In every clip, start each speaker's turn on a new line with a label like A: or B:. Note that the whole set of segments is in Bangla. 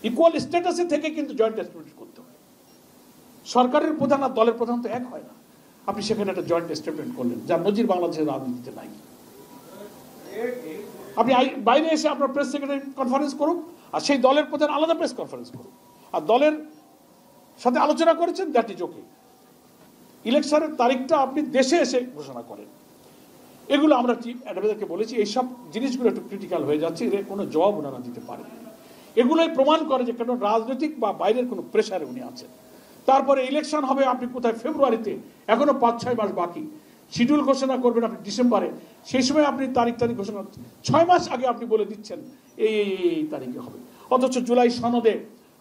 A: ইকুয়াল স্ট্যাটাসে থেকে কিন্তু জয়েন্ট স্টেটমেন্ট করতে হয়। সরকারের প্রধান আর দলের প্রধান তো এক হয় না। আপনি সেখানে একটা জয়েন্ট স্টেটমেন্ট করলেন, যার নজির বাংলাদেশের রাজনীতিতে নাই। আপনি বাইরে এসে আপনার প্রেস সেক্রেটারি কনফারেন্স করুন, আর সেই দলের প্রধান আলাদা প্রেস কনফারেন্স করুন, আর দলের সাথে আলোচনা করেছেন, দ্যাট ইজ ওকে। ইলেকশনের তারিখটা আপনি দেশে এসে ঘোষণা করেন। এগুলো আমরা অ্যাডভাইজারকে বলেছি, এইসব জিনিসগুলো একটু ক্রিটিক্যাল হয়ে যাচ্ছে, এর কোনো জবাব ওনারা দিতে পারেন। এগুলোই প্রমাণ করে যে কেন রাজনৈতিক বা বাইরের কোনো প্রেশারে উনি আছেন। তারপরে ইলেকশন হবে আপনি কোথায় ফেব্রুয়ারিতে, এখনো 5-6 মাস বাকি। শিডিউল ঘোষণা করবেন আপনি ডিসেম্বরে, সেই সময় আপনি তারিখ ঘোষণা 6 মাস আগে আপনি বলে দিচ্ছেন এই তারিখে হবে। অথচ জুলাই সনদে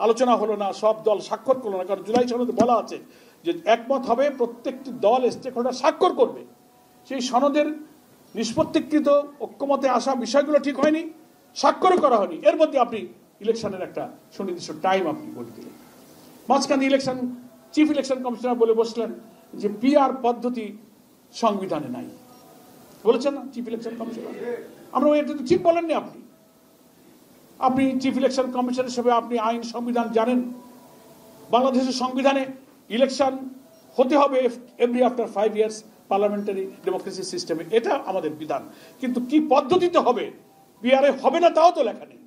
A: আলোচনা হলো না, সব দল স্বাক্ষর করলো না। কারণ জুলাই সনদে বলা আছে যে একমত হবে, প্রত্যেকটি দল স্টেক হোল্ডার স্বাক্ষর করবে। সেই সনদের নিষ্পত্তিকৃত ঐক্যমতে আসা বিষয়গুলো ঠিক হয়নি, স্বাক্ষরও করা হয়নি। এর মধ্যে আপনি ইলেকশনের একটা সুনির্দিষ্ট টাইম আপনি বলে দিলেন। মাঝখানে ইলেকশন চিফ ইলেকশন কমিশনার বলে বসলেন যে পিআর পদ্ধতি সংবিধানে নাই, বলেছেন না চিফ ইলেকশন কমিশনার? আমরা এটা তো ঠিক বলেননি আপনি। আপনি চিফ ইলেকশন কমিশনার হিসেবে আপনি আইন সংবিধান জানেন। বাংলাদেশের সংবিধানে ইলেকশন হতে হবে every after 5 years parliamentary democracy সিস্টেমে, এটা আমাদের বিধান। কিন্তু কি পদ্ধতিতে হবে, পিআরএ হবে না তাও তো লেখা নেই,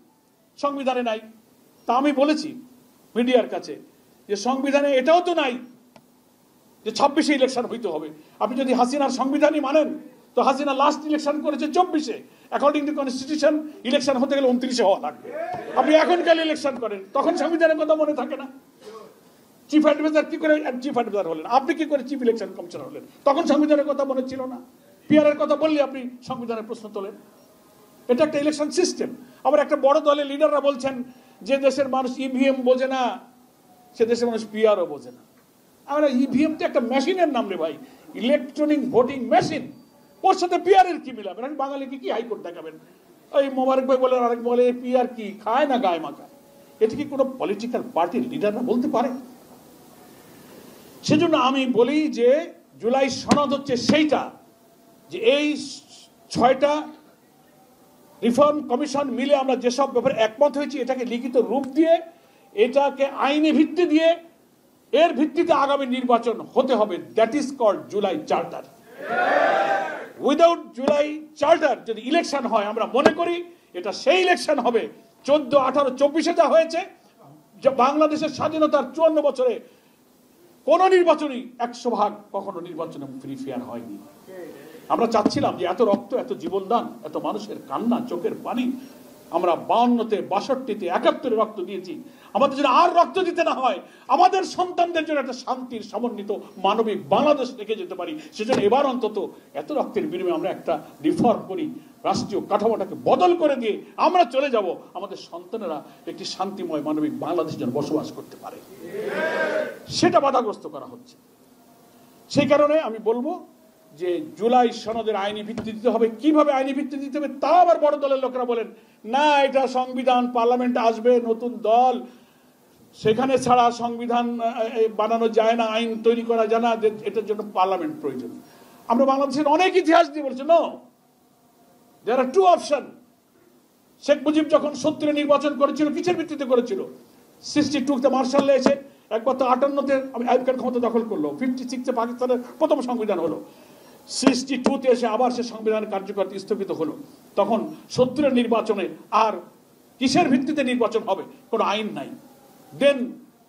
A: সংবিধানে নাই। তা আমি বলেছি মিডিয়ার কাছে যে সংবিধানে এটাও তো নাই যে 26-এ ইলেকশন হইতে হবে। আপনি যদি হাসিনার সংবিধানই মানেন, তো হাসিনা লাস্ট ইলেকশন করেছে 24-এ। অ্যাকর্ডিং টু কনস্টিটিউশন ইলেকশন হতে গেলে 29-এ হওয়া লাগবে। আপনি এখনকার ইলেকশন করেন, তখন সংবিধানের কথা মনে থাকে না? চিফ অ্যাডভাইজার কি করে চিফ অ্যাডভাইজার হলেন? আপনি কি করে চিফ ইলেকশন কমিশনার হলেন? তখন সংবিধানের কথা মনে ছিল না। পিআর এর কথা বললে আপনি সংবিধানের প্রশ্ন তোলেন। এটা একটা ইলেকশন সিস্টেম। আবার একটা বড় দলের লিডাররা বলছেন যে দেশের মানুষ ইভিএম বোঝে না, সে দেশের মানুষ পিআরও বোঝে না। আমরা ইভিএম তো একটা মেশিনের নাম রে ভাই, ইলেকট্রনিক ভোটিং মেশিন। ওর সাথে পিআর এর কি মিলাবেন? আমি বাঙালিকে কি হাইকোর্ট দেখাবেন? ওই মোবারক ভাই বলে আরেক বলে পিআর কি খায় না গায়ে মাখায়। এটা কি কোনো পলিটিক্যাল পার্টির লিডাররা বলতে পারে? সেজন্য আমি বলি যে জুলাই সনদ হচ্ছে সেইটা, যে এই 6টা রিফর্ম কমিশন মিলে আমরা যেসব ব্যাপারে একমত হয়েছি, এটাকে লিখিত রূপ দিয়ে, এটাকে আইনি ভিত্তি দিয়ে, এর ভিত্তিতে আগামী নির্বাচন হতে হবে। That is called July charter. Without July charter যদি ইলেকশন হয়, আমরা মনে করি এটা সেই ইলেকশন হবে 14, 18, 24-এ যা হয়েছে। বাংলাদেশের স্বাধীনতার 54 বছরে কোন নির্বাচনই 100% কখনো নির্বাচনে ফ্রি ফেয়ার হয়নি। আমরা চাচ্ছিলাম যে এত রক্ত, এত জীবনদান, এত মানুষের কান্না, চোখের পানি, আমরা 52-তে, 62-তে, 71-এ রক্ত দিয়েছি। আমাদের জন্য আর রক্ত দিতে না হয়, আমাদের সন্তানদের জন্য একটা শান্তির সমন্বিত মানবিক বাংলাদেশ রেখে যেতে পারি। সেজন্য এবার অন্তত এত রক্তের বিনিময়ে আমরা একটা রিফর্ম করি, রাষ্ট্রীয় কাঠামোটাকে বদল করে দিয়ে আমরা চলে যাব, আমাদের সন্তানেরা একটি শান্তিময় মানবিক বাংলাদেশ যেন বসবাস করতে পারে। সেটা বাধাগ্রস্ত করা হচ্ছে। সেই কারণে আমি বলবো যে জুলাই সনদের আইনি ভিত্তি দিতে হবে। কিভাবে আইনি ভিত্তি দিতে হবে তা আবার বড় দলের লোকেরা বলেন না, এটা সংবিধান, পার্লামেন্টে আসবে নতুন দল, সেখানে ছাড়া সংবিধান বানানো যায় না, আইন তৈরি করা যায় না, এটার জন্য পার্লামেন্ট প্রয়োজন। আমরা বাংলাদেশের অনেক ইতিহাস দিয়ে বলছি নো, দেয়ার আর 2 অপশন। শেখ মুজিব যখন 70-এ নির্বাচন করেছিল, কিসের ভিত্তিতে করেছিল? 62-তে মার্শাল এসে একবার তো 58-তে আইয়ুব খান ক্ষমতা দখল করলো, 56-এ পাকিস্তানের প্রথম সংবিধান হলো, 62-তে এসে আবার সে সংবিধানের কার্যকর স্থগিত হলো। তখন 70-এর নির্বাচনে আর কিসের ভিত্তিতে নির্বাচন হবে? কোনো আইন নাই। দেন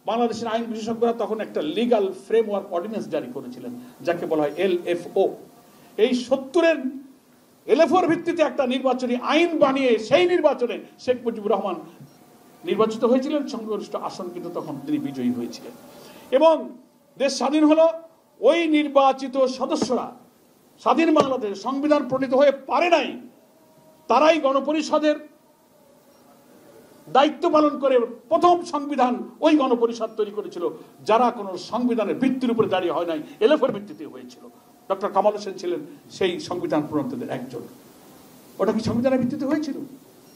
A: বাংলাদেশের আইন বিশেষজ্ঞরা তখন একটা লিগাল ফ্রেমওয়ার্ক অর্ডিন্যান্স জারি করেছিলেন, যাকে বলা হয় LFO। এই 70-এর LFOর ভিত্তিতে একটা নির্বাচনী আইন বানিয়ে সেই নির্বাচনে শেখ মুজিবুর রহমান নির্বাচিত হয়েছিলেন, সংখ্যাগরিষ্ঠ আসন কিন্তু তখন তিনি বিজয়ী হয়েছিলেন। এবং দেশ স্বাধীন হলো, ওই নির্বাচিত সদস্যরা স্বাধীন বাংলাদেশ সংবিধান প্রণীত হয়ে পারে নাই, তারাই গণপরিষদের দায়িত্ব পালন করে প্রথম সংবিধান ওই গণপরিষদ তৈরি করেছিল, যারা কোনো সংবিধানের ভিত্তির উপরে দাঁড়িয়ে হয় নাই, LFOর ভিত্তিতে হয়েছিল। ডক্টর কামাল হোসেন ছিলেন সেই সংবিধান প্রণেতাদের একজন। ওটা কি সংবিধানের ভিত্তিতে হয়েছিল?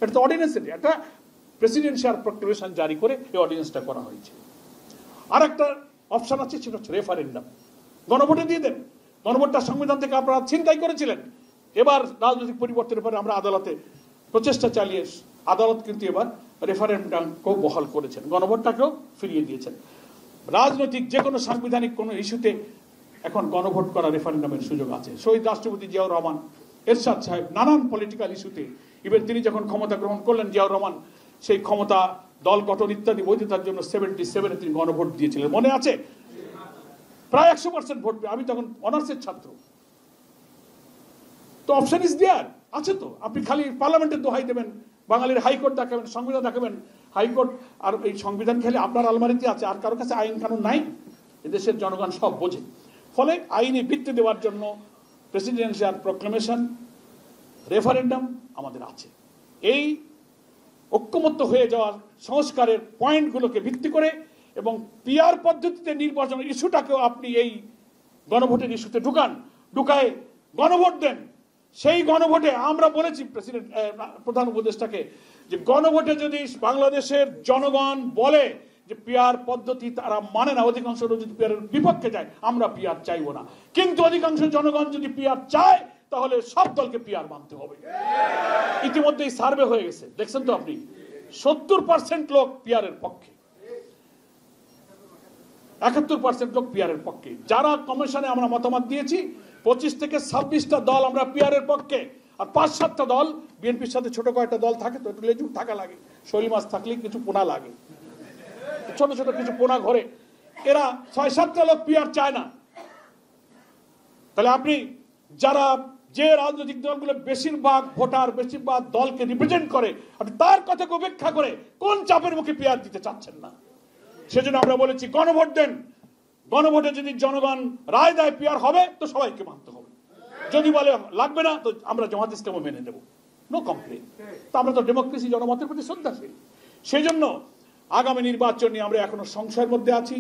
A: এটা তো অর্ডিন্যান্সের একটা প্রেসিডেন্সিয়াল প্রক্লেমেশন জারি করে এই অর্ডিন্যান্সটা করা হয়েছে। আর একটা অপশন আছে, সেটা হচ্ছে রেফারেন্ডাম। গণভোটে দিয়ে দেন। গণভোটটা সংবিধান থেকে আপনারা ছিনতাই করেছিলেন। এবার রাজনৈতিক পরিবর্তনের পরে আমরা আদালতে প্রচেষ্টা চালিয়ে, আদালত কিন্তু এবার রেফারেন্ডামকেও বহাল করেছেন, গণভোটটাকেও ফিরিয়ে দিয়েছেন। রাজনৈতিক যে কোনো সাংবিধানিক কোনো ইস্যুতে এখন গণভোট করা রেফারেন্ডামের সুযোগ আছে। শহীদ রাষ্ট্রপতি জিয়াউর রহমান, এরশাদ সাহেব নানান পলিটিক্যাল ইস্যুতে, ইভেন তিনি যখন ক্ষমতা গ্রহণ করলেন জিয়াউর রহমান, সেই ক্ষমতা দল গঠন ইত্যাদি বৈধতার জন্য 77 তিনি গণভোট দিয়েছিলেন, মনে আছে? প্রায় 100% ভোট পেয়ে, আমি তখন অনার্সের ছাত্র। তো অপশন ইজ দেয়ার, আছে তো। আপনি খালি পার্লামেন্টের দোহাই দেবেন, বাঙালির হাইকোর্ট দেখাবেন, সংবিধান দেখাবেন। হাইকোর্ট আর এই সংবিধান খেলে আপনার আলমারিতে আছে, আর কারোর কাছে আইন কানুন নাই। এদেশের জনগণ সব বোঝে। ফলে আইনে ভিত্তি দেওয়ার জন্য প্রেসিডেন্সিয়াল প্রক্লেমেশন, রেফারেন্ডাম আমাদের আছে। এই ঐক্যমত্য হয়ে যাওয়ার সংস্কারের পয়েন্টগুলোকে ভিত্তি করে এবং পিআর পদ্ধতিতে নির্বাচনের ইস্যুটাকেও আপনি এই গণভোটের ইস্যুতে ঢুকায় গণভোট দেন। সেই গণভোটে আমরা বলেছি প্রধান উপদেষ্টাকে যে গণভোটে যদি বাংলাদেশের জনগণ বলে যে পিআর পদ্ধতি তারা মানে না, অধিকাংশ যদি পিআরের বিপক্ষে যায়, আমরা পিআর চাইবো না। কিন্তু অধিকাংশ জনগণ যদি পিআর চায় তাহলে সব দলকে পিআর মানতে হবে। ইতিমধ্যেই সার্ভে হয়ে গেছে, দেখছেন তো আপনি, 70% লোক পিআরের পক্ষে, 71% লোক পিআরের পক্ষে। যারা কমিশনে আমরা মতামত দিয়েছি 25 থেকে 26টা দল আমরা পিআরের পক্ষে, আর 5-7টা দল, বিএনপির সাথে ছোট কয়েকটা দল থাকে তো, একটু লেজুক থাকা লাগে, শৈল মাছ থাকলে কিছু পোনা লাগে, ছোট ছোট কিছু পোনা ঘরে, এরা 6-7টা লোক পিআর চায় না। তাহলে আপনি যারা যে রাজনৈতিক দলগুলো বেশিরভাগ ভোটার, বেশিরভাগ দলকে রিপ্রেজেন্ট করে, আপনি তার কথাকে উপেক্ষা করে কোন চাপের মুখে পিআর দিতে চাচ্ছেন না? সেজন্য আমরা বলেছি গণভোট দেন। গণভোটে যদি জনগণ রায় দেয় পিআর হবে, তো সবাইকে মানতে হবে। যদি বলে লাগবে না, তো আমরা জামাত ইসলামও মেনে নেব, নো কমপ্লেন। তো আমরা তো ডেমোক্রেসি, জনমতের প্রতি শ্রদ্ধাশীল। সেই জন্য আগামী নির্বাচন নিয়ে আমরা এখনো সংশয়ের মধ্যে আছি।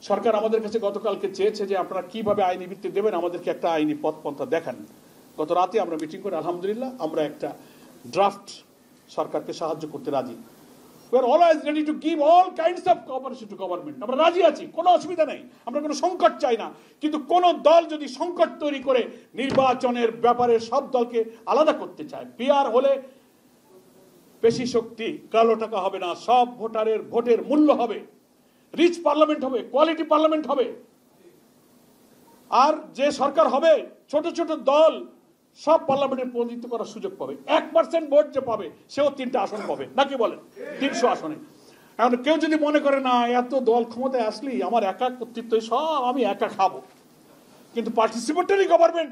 A: সরকার আমাদের কাছে গতকালকে চেয়েছে যে আপনারা কিভাবে আইনি ভিত্তি দেবেন, আমাদেরকে একটা আইনি পথপন্থা দেখান। গত রাতে আমরা মিটিং করে আলহামদুলিল্লাহ আমরা একটা ড্রাফট সরকারকে সাহায্য করতে রাজি। We are always ready to give all kinds of cooperation to government. আমরা রাজি আছি, কোনো অসুবিধা নেই, আমরা কোনো সংকট চাই না। কিন্তু কোন দল যদি সংকট তৈরি করে নির্বাচনের ব্যাপারে সব দলকে আলাদা করতে চায়, পিআর হলে পেশি শক্তি, কালো টাকা হবে না, সব ভোটারের ভোটের মূল্য হবে, রিচ পার্লামেন্ট হবে, কোয়ালিটি পার্লামেন্ট হবে। আর যে সরকার হবে, ছোট ছোট দল সব পার্লামেন্টে প্রতিনিধিত্ব করার সুযোগ পাবে। 1% ভোট যে পাবে সেও 3টা আসন পাবে, নাকি বলেন? 300 আসনে। এখন কেউ যদি মনে করে না এত দল ক্ষমতায় আসলেই আমার একা কর্তৃত্ব, সব আমি একা খাবো, কিন্তু পার্টিসিপেটরি গভর্নমেন্ট,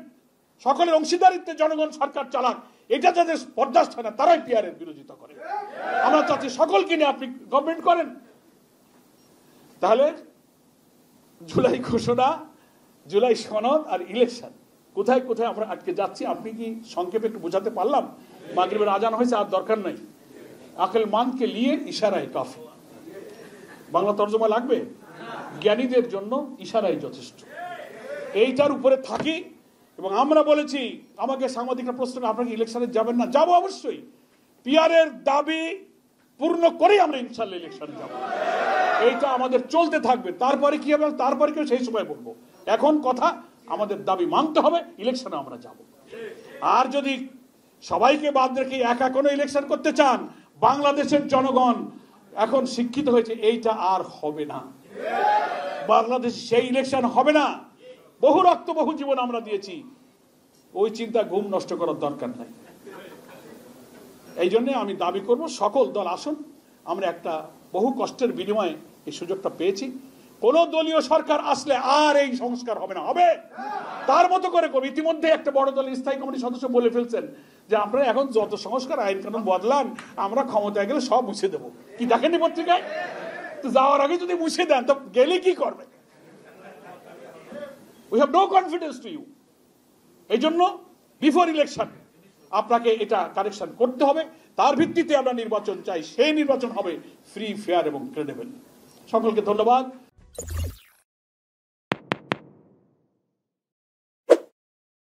A: সকলের অংশীদারিত্বে জনগণ সরকার চালাক, এটা যাদের বরদাস্ত হয় না তারাই পিআরের বিরোধিতা করে। আমরা চাচ্ছি সকলকে নিয়ে আপনি গভর্নমেন্ট করেন। তাহলে জুলাই ঘোষণা, জুলাই সনদ আর ইলেকশন, কোথায় কোথায় আমরা আটকে যাচ্ছি আপনি কি সংক্ষেপে একটু বোঝাতে পারলাম? মাগরিবের আজান হয়েছে, আর দরকার নাই। আকল মানকে লিয়ে ইশারায় কাফি। বাংলা তর্জমা লাগবে? জ্ঞানীদের জন্য ইশারাই যথেষ্ট। এইটার উপরে থাকি। এবং আমরা বলেছি, আমাকে সাংবাদিকরা প্রশ্ন করে আপনাকে ইলেকশনে যাবেন না? যাবো অবশ্যই। পিআরের দাবি পূর্ণ করেই আমরা ইনশাল্লাহ ইলেকশনে যাব। এইটা আমাদের চলতে থাকবে। তারপরে কি হবে, তারপরে কেউ সেই সময় বলবো। এখন কথা আমাদের দাবি মানতে হবে, ইলেকশনে আমরা যাব। আর যদি সবাইকে বাদ রেখে একা কোনো ইলেকশন করতে চান, বাংলাদেশের জনগণ এখন শিক্ষিত হয়েছে, এইটা আর হবে না। বাংলাদেশ সেই ইলেকশন হবে না। বহু রক্ত, বহু জীবন আমরা দিয়েছি, ওই চিন্তা ঘুম নষ্ট করার দরকার নাই। এই জন্য আমি দাবি করব সকল দল আসুন। আমরা একটা বহু কষ্টের বিনিময়ে এই সুযোগটা পেয়েছি। কোন দলীয় সরকার আসলে আর এই সংস্কার হবে না, হবে তার মতো করে করবে। ইতিমধ্যে একটা বড় দলের স্থায়ী কমিটির সদস্য বলে ফেলছেন যে আপনারা এখন যত সংস্কার আইন কানুন বদলান, আমরা ক্ষমতায় গেলে সব মুছে দেবো। কি দেখেননি পত্রিকায়? তো যাওয়ার আগে যদি মুছে দেন তো গেলে কি করবে? We have no confidence to you. এই জন্য বিফোর ইলেকশন আপনাকে এটা কারেকশন করতে হবে। তার ভিত্তিতে আমরা নির্বাচন চাই, সেই নির্বাচন হবে ফ্রি, ফেয়ার এবং ক্রেডিবল। সকলকে ধন্যবাদ।